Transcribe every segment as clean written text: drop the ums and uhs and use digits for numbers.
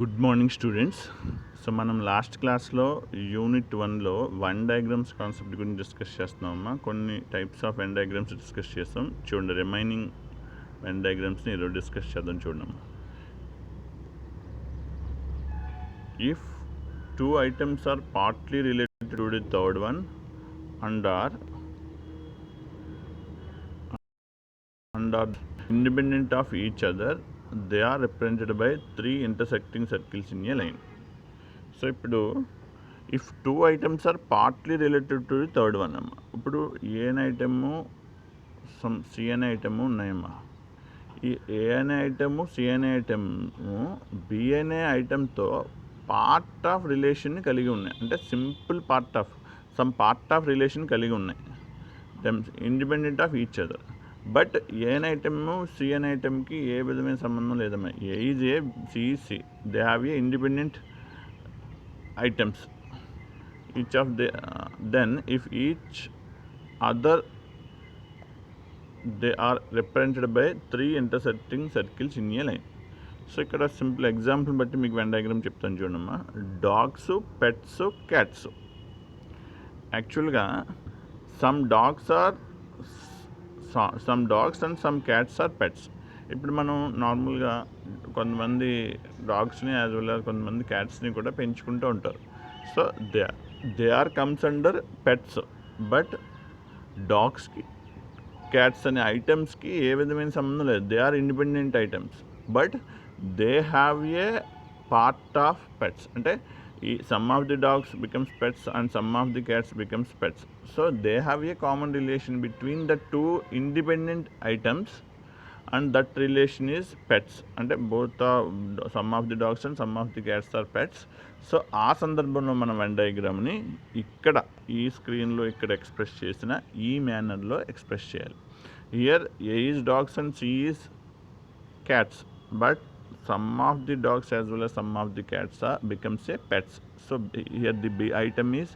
Good morning students. So మనం last క్లాస్లో unit 1లో వన్ డయాగ్రామ్స్ కాన్సెప్ట్ గురించి డిస్కస్ చేస్తున్నామమ్మా. కొన్ని types of Venn diagrams discuss చేస్తాం. చూడండి, రిమైనింగ్ వెన్ డయాగ్రామ్స్ని ఈరోజు డిస్కస్ చేద్దాం. చూడమ్మా, if two items are partly related to the third one and are independent of each other, they are represented by three intersecting circles in a line. So ఇప్పుడు if two items are partly related to the third one అమ్మ. ఇప్పుడు ఏ అనే item C అనే item ఉన్నాయమ్మా. ఈ ఏ అనే item C అనే item B అనే ఐటమ్తో పార్ట్ ఆఫ్ రిలేషన్ని కలిగి ఉన్నాయి. అంటే సింపుల్ పార్ట్ ఆఫ్ రిలేషన్ కలిగి ఉన్నాయి. Them independent of each other. But A అనే ఐటము సి అనే ఐటమ్కి ఏ విధమైన సంబంధం లేదమ్మా. A is A, C is C. They have a independent items each of the then if each other they are represented by three intersecting circles in a line. So ఇక్కడ simple example బట్టి మీకు Venn diagram చెప్తాను చూడమ్మా. Dogs, pets, cats. యాక్చువల్గా some dogs and some cats are pets. ఇప్పుడు మనం నార్మల్గా కొంతమంది డాగ్స్ని యాజ్ వెల్ యాజ్ కొంతమంది క్యాట్స్ని కూడా పెంచుకుంటూ ఉంటారు. So they are comes under pets. But డాగ్స్కి, క్యాట్స్ అనే ఐటమ్స్కి ఏ విధమైన సంబంధం లేదు. They are independent items, but they have a part of pets. అంటే ఈ some of the dogs becomes pets and some of the cats becomes pets. So they have a common relation between the two independent items and that relation is pets. అంటే both some of the dogs and some of the cats are pets. So ఆ సందర్భంలో మనం Venn డయాగ్రామ్ని ఇక్కడ ఈ స్క్రీన్లో ఇక్కడ express చేసిన ఈ మేనర్లో ఎక్స్ప్రెస్ చేయాలి. Here A is dogs and C is cats, but some of the dogs as well as some of the cats are becomes a pets. So here the B item is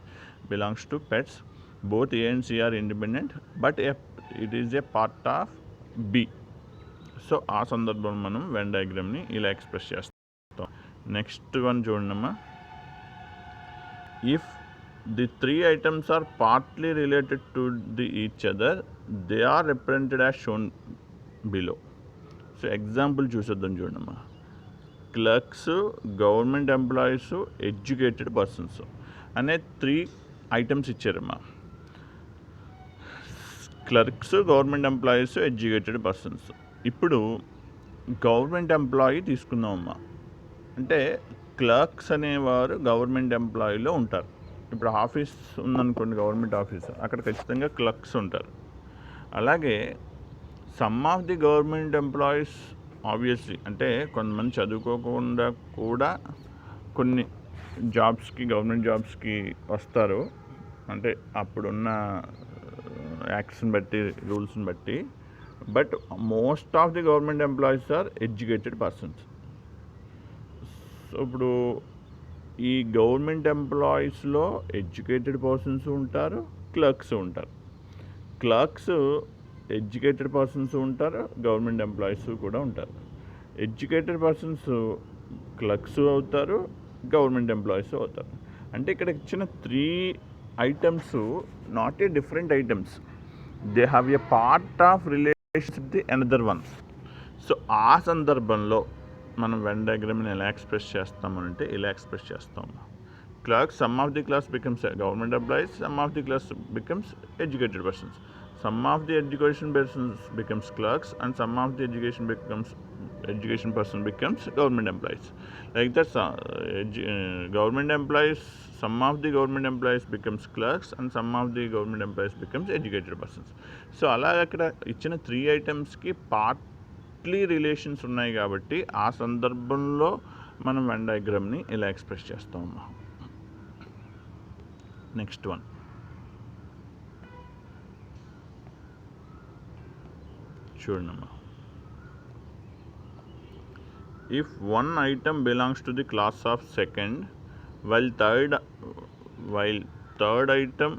belongs to pets. Both A and C are independent, but it is a part of B. So ఆ సందర్భంలో మనం Venn డయాగ్రామ్ని ఇలా express చేస్తాం. Next one చూడమ్మా. If the three items are partly related to the each other, they are represented as shown below. So example చూసేద్దాం చూడమ్మా. Clerks, government employees, educated persons అనే త్రీ ఐటమ్స్ ఇచ్చారమ్మా. Clerks, government employees, educated persons. ఇప్పుడు government employee తీసుకుందామమ్మా. అంటే clerks అనేవారు government ఎంప్లాయీలో ఉంటారు. ఇప్పుడు ఆఫీస్ ఉందనుకోండి, గవర్నమెంట్ ఆఫీస్, అక్కడ ఖచ్చితంగా క్లర్క్స్ ఉంటారు. అలాగే some of the government employees obviously, అంటే కొంతమంది చదువుకోకుండా కూడా కొన్ని జాబ్స్కి, గవర్నమెంట్ జాబ్స్కి వస్తారు. అంటే అప్పుడున్న యాక్ట్స్ని బట్టి, రూల్స్ని బట్టి. But most of the government employees are educated persons. So ఇప్పుడు ఈ గవర్నమెంట్ ఎంప్లాయీస్లో ఎడ్యుకేటెడ్ పర్సన్స్ ఉంటారు, క్లర్క్స్ ఉంటారు. క్లర్క్స్ ఎడ్యుకేటెడ్ పర్సన్స్ ఉంటారు, గవర్నమెంట్ ఎంప్లాయీస్ కూడా ఉంటారు. ఎడ్యుకేటెడ్ పర్సన్స్ క్లర్క్స్ అవుతారు, గవర్నమెంట్ ఎంప్లాయీస్ అవుతారు. అంటే ఇక్కడ ఇచ్చిన three items not a different items. They have a part of relation the another one. So ఆ సందర్భంలో మనం వెన్ డయాగ్రామ్ని ఎలా ఎక్స్ప్రెస్ చేస్తామంటే ఇలా ఎక్స్ప్రెస్ చేస్తాము. Clerks, some of the clerks becomes government employees, some of the clerks becomes educated persons. Some of the education persons becomes clerks and some of the education person becomes government employees. Like that, government employees, some of the government employees becomes clerks and some of the government employees becomes educated persons. So అలా అక్కడ ఇచ్చిన three ఐటమ్స్కి partly relations ఉన్నాయి కాబట్టి ఆ సందర్భంలో మనం Venn డయాగ్రామ్ని ఇలా ఎక్స్ప్రెస్ చేస్తామమ్మా. నెక్స్ట్ వన్ చూడమ్మా. If one item belongs to the class of second, while third item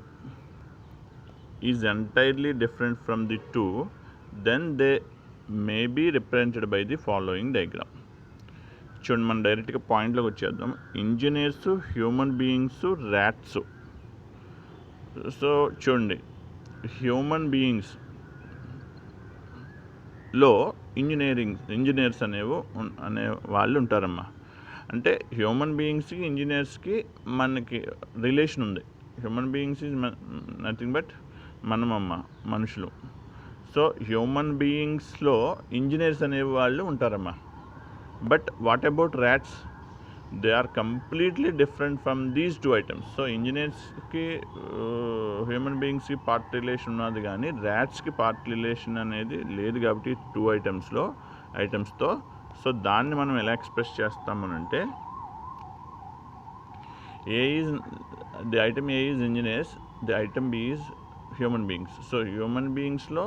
is entirely different from the two, then they may be represented by the following diagram. చూడండి, మనం డైరెక్ట్గా పాయింట్లోకి వచ్చేద్దాం. Engineers, human beings, rats. So చూడండి, human బీయింగ్స్లో engineers అనే వాళ్ళు ఉంటారమ్మా. అంటే human బీయింగ్స్కి ఇంజనీర్స్కి మనకి రిలేషన్ ఉంది. Human beings is nothing but మనమమ్మ, మనుషులు. సో హ్యూమన్ బీయింగ్స్లో ఇంజనీర్స్ అనే వాళ్ళు ఉంటారమ్మా. But what about rats? They are completely different from these two items. So ఇంజనీర్స్కి హ్యూమన్ బీయింగ్స్కి పార్ట్ రిలేషన్ ఉన్నది, కానీ ర్యాట్స్కి పార్ట్ రిలేషన్ అనేది లేదు. కాబట్టి టూ ఐటమ్స్తో సో దాన్ని మనం ఎలా ఎక్స్ప్రెస్ చేస్తామనంటే, the item A is engineers, the item B is human beings. So human బీయింగ్స్లో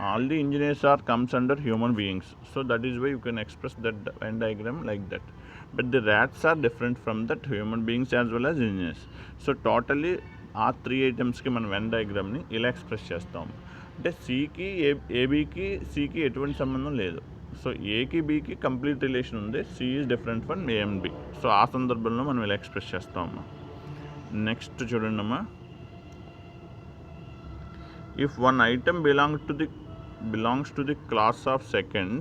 all the engineers comes under human beings. So that is why you can express that Venn diagram like that. But the rats are different from that human beings as well as engineers. So totally ఆ 3 ఐటమ్స్కి మనం Venn డయాగ్రామ్ని ఇలా express చేస్తాం. అంటే ఏబీకి సికి ఎటువంటి సంబంధం లేదు. సో ఏకి బీకి కంప్లీట్ రిలేషన్ ఉంది. C is different from A and B. So ఆ సందర్భంలో మనం ఇలా ఎక్స్ప్రెస్ చేస్తామమ్మా. నెక్స్ట్ చూడండి అమ్మా, if one item belongs to the class of second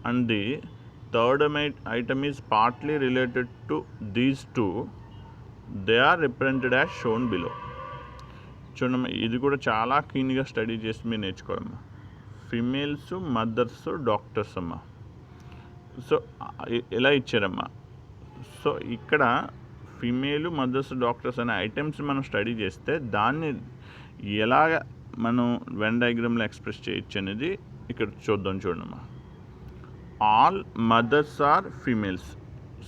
and the third item is partly related to these two, they are represented as shown below. చూడమ్మా, ఇది కూడా చాలా క్లీన్గా స్టడీ చేసి మీరు నేర్చుకోవాలమ్మా. ఫిమేల్స్, మదర్స్, డాక్టర్స్ అమ్మా. సో ఎలా ఇచ్చారమ్మా? సో ఇక్కడ ఫిమేలు, మదర్స్, డాక్టర్స్ అనే ఐటమ్స్ మనం స్టడీ చేస్తే దాన్ని ఎలాగ మనం వెన్ డయాగ్రామ్లో ఎక్స్ప్రెస్ చేయొచ్చు అనేది ఇక్కడ చూడమ్మా. All mothers are females.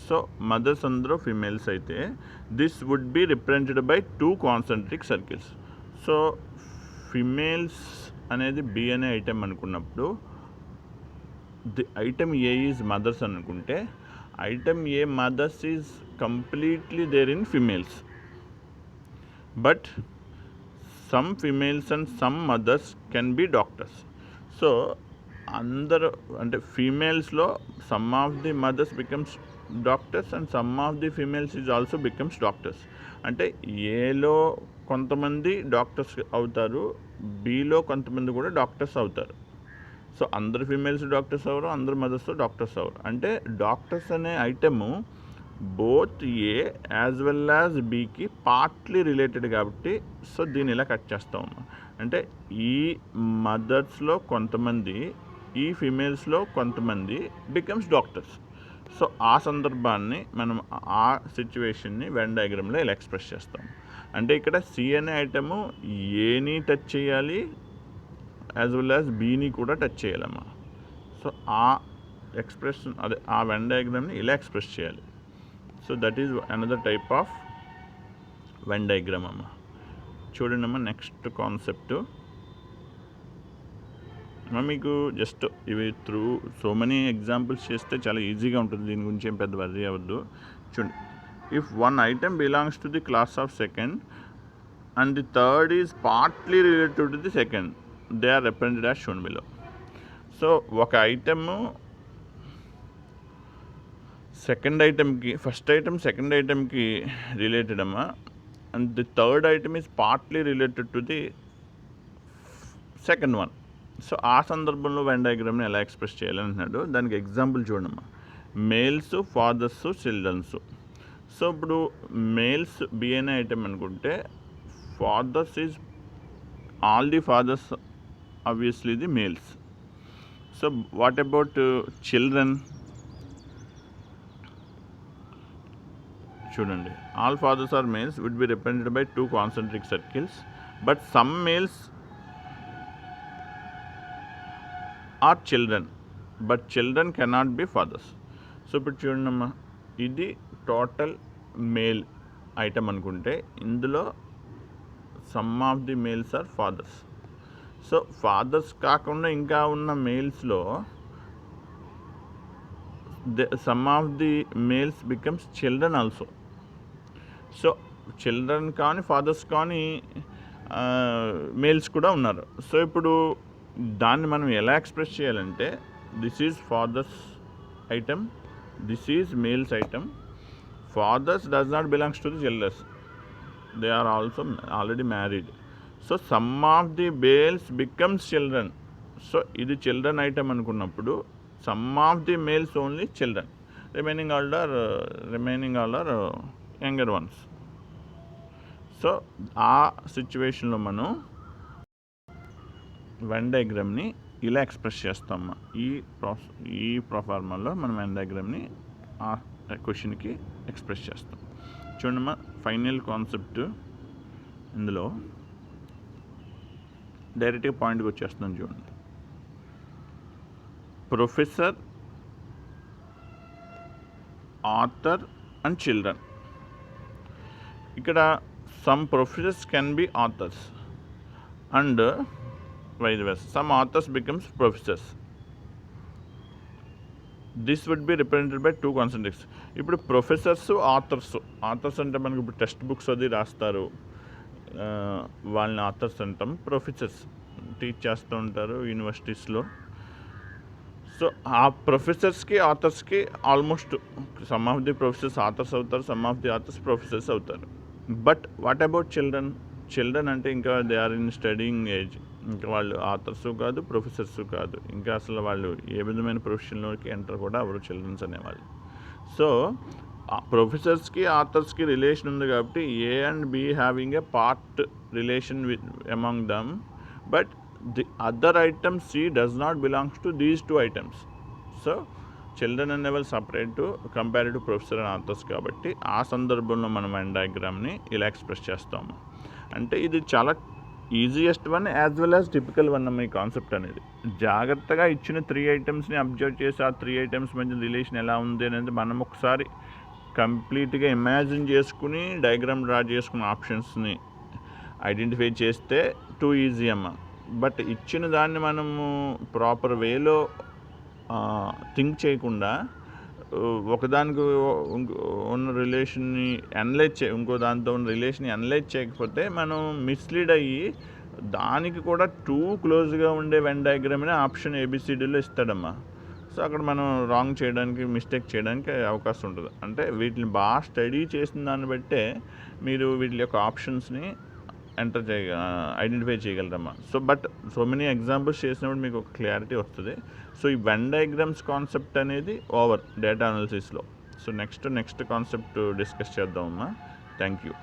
So mothers అందరూ ఫిమేల్స్ అయితే this would be represented by 2 concentric circles. So females అనేది బి అనే ఐటమ్ అనుకున్నప్పుడు the item A is mothers అనుకుంటే item A mothers is completely there in females. But some females and some mothers can be doctors. So అందరూ అంటే ఫీమేల్స్లో some of the mothers becomes doctors and some of the females is also becomes doctors. అంటే ఏలో కొంతమంది doctors అవుతారు, బీలో కొంతమంది కూడా doctors అవుతారు. సో అందరు ఫీమేల్స్ డాక్టర్స్ అవ్వరు, అందరు మదర్స్ డాక్టర్స్ అవ్వరు. అంటే డాక్టర్స్ అనే item both A as well as బీకి పార్ట్లీ రిలేటెడ్ కాబట్టి సో దీన్ని ఇలా కట్ చేస్తాము. అంటే ఈ మదర్స్లో కొంతమంది, ఈ ఫీమేల్స్లో కొంతమంది బికమ్స్ డాక్టర్స్. సో ఆ సందర్భాన్ని మనం ఆ సిచ్యువేషన్ని వెన్ డయాగ్రామ్లో ఇలా ఎక్స్ప్రెస్ చేస్తాం. అంటే ఇక్కడ సి అనే ఐటము ఏని టచ్ చేయాలి, యాజ్ వెల్ యాజ్ బీని కూడా టచ్ చేయాలమ్మా. సో ఆ ఎక్స్ప్రెషన్ ఆ వెన్ డయాగ్రామ్ని ఇలా ఎక్స్ప్రెస్ చేయాలి. So that is another type of Venn diagram అమ్మ. చూడండి అమ్మ, నెక్స్ట్ కాన్సెప్ట్ మీకు జస్ట్ ఇవి త్రూ సో మెనీ ఎగ్జాంపుల్స్ చేస్తే చాలా ఈజీగా ఉంటుంది. దీని గురించి ఏం పెద్ద వర్రీ అవ్వద్దు. చూడండి, if one item belongs to the class of second and the third is partly related to the second, they are represented as shown below. So ఒక ఐటము ఫస్ట్ ఐటమ్ సెకండ్ ఐటమ్కి రిలేటెడ్ అమ్మా, and the third item is partly related to the second one. So ఆ సందర్భంలో when డయాగ్రామ్ని ఎలా express చేయాలంటున్నాడు. దానికి example చూడమ్మా, males, fathers, childrens. So ఇప్పుడు males B అనే ఐటమ్ అనుకుంటే fathers is all the fathers, obviously the males. So what about children? చూడండి, all fathers are males would be represented by 2 concentric circles, but some males are children, but children cannot be fathers. So ఇప్పుడు చూడండి అమ్మా, ఇది total male item అనుకుంటే ఇందులో some of the males are fathers. So fathers కాకుండా ఇంకా ఉన్న మేల్స్లో some of the males becomes children also. So children కానీ ఫాదర్స్ కానీ మేల్స్ కూడా ఉన్నారు. సో ఇప్పుడు దాన్ని మనం ఎలా ఎక్స్ప్రెస్ చేయాలంటే this is fathers item, this is males item. Fathers does not belongs to the children. They are also already married. So some of the males becomes children. So ఇది children item అనుకున్నప్పుడు some of the males only children. Remaining all are younger ones. So ఆ సిచ్యువేషన్లో మనం Venn డయాగ్రామ్ని ఇలా express చేస్తాం. ఈ ప్రొఫార్మాలో మనం వెన్ డయాగ్రామ్ని ఆ క్వశ్చన్కి ఎక్స్ప్రెస్ చేస్తాం. చూడమ్మా, ఫైనల్ కాన్సెప్ట్ ఇందులో డైరెక్ట్గా పాయింట్కి వచ్చేస్తున్నాం. చూడండి, ప్రొఫెసర్, ఆథర్ అండ్ చిల్డ్రన్. ఇక్కడ some professors can be authors and vice versa. Some authors becomes professors. This would be represented by two concepts. ఇప్పుడు ప్రొఫెసర్స్, ఆథర్స్ అంటే మనకి ఇప్పుడు టెక్స్ట్ బుక్స్ అది రాస్తారు, వాళ్ళని ఆథర్స్ అంటాం. ప్రొఫెసర్స్ టీచ్ చేస్తూ ఉంటారు యూనివర్సిటీస్లో. సో ఆ ప్రొఫెసర్స్కి, ఆథర్స్కి almost some of the professors authors అవుతారు, some of the authors professors అవుతారు. But what about children? Children అంటే ఇంకా they are in studying age. ఇంకా వాళ్ళు ఆథర్స్ కాదు, ప్రొఫెసర్స్ కాదు, ఇంకా అసలు వాళ్ళు ఏ విధమైన ప్రొఫెషన్లోకి ఎంటర్ కూడా అవ్వరు చిల్డ్రన్స్ అనేవాళ్ళు. సో ప్రొఫెసర్స్కి, ఆథర్స్కి రిలేషన్ ఉంది కాబట్టి A and B having a part relation with among them, but the other item C does not belongs to these two items. So children అనేవాళ్ళు separate compare to professor and authors కాబట్టి ఆ సందర్భంలో మనం Venn డయాగ్రామ్ని ఇలా express చేస్తాము. అంటే ఇది చాలా easiest one as well as typical one అమ్మ. ఈ కాన్సెప్ట్ అనేది జాగ్రత్తగా ఇచ్చిన 3 ఐటమ్స్ని అబ్జర్వ్ చేసి ఆ 3 ఐటమ్స్ మధ్య రిలేషన్ ఎలా ఉంది అనేది మనం ఒకసారి కంప్లీట్గా ఇమాజిన్ చేసుకుని డయాగ్రామ్ డ్రా చేసుకున్న ఆప్షన్స్ని ఐడెంటిఫై చేస్తే టూ ఈజీ అమ్మ. బట్ ఇచ్చిన దాన్ని మనము ప్రాపర్ వేలో థింక్ చేయకుండా ఒకదానికి ఉన్న రిలేషన్ని అనలైజ్ ఇంకో దాంతో ఉన్న రిలేషన్ని అనలైజ్ చేయకపోతే మనం మిస్లీడ్ అయ్యి దానికి కూడా టూ క్లోజ్గా ఉండే వెన్ డయాగ్రామ్ని ఆప్షన్ ఏబిసిడీలో ఇస్తాడమ్మా. సో అక్కడ మనం రాంగ్ చేయడానికి, మిస్టేక్ చేయడానికి అవకాశం ఉంటుంది. అంటే వీటిని బాగా స్టడీ చేసిన దాన్ని బట్టే మీరు వీటి యొక్క ఆప్షన్స్ని ఐడెంటిఫై చేయగలరమ్మా. So but so many examples చేసినప్పుడు మీకు ఒక క్లారిటీ వస్తుంది. సో ఈ వెన్ డయాగ్రామ్స్ కాన్సెప్ట్ అనేది ఓవర్ డేటా అనాలిసిస్లో. సో నెక్స్ట్ కాన్సెప్ట్ డిస్కస్ చేద్దామమ్మా. Thank you.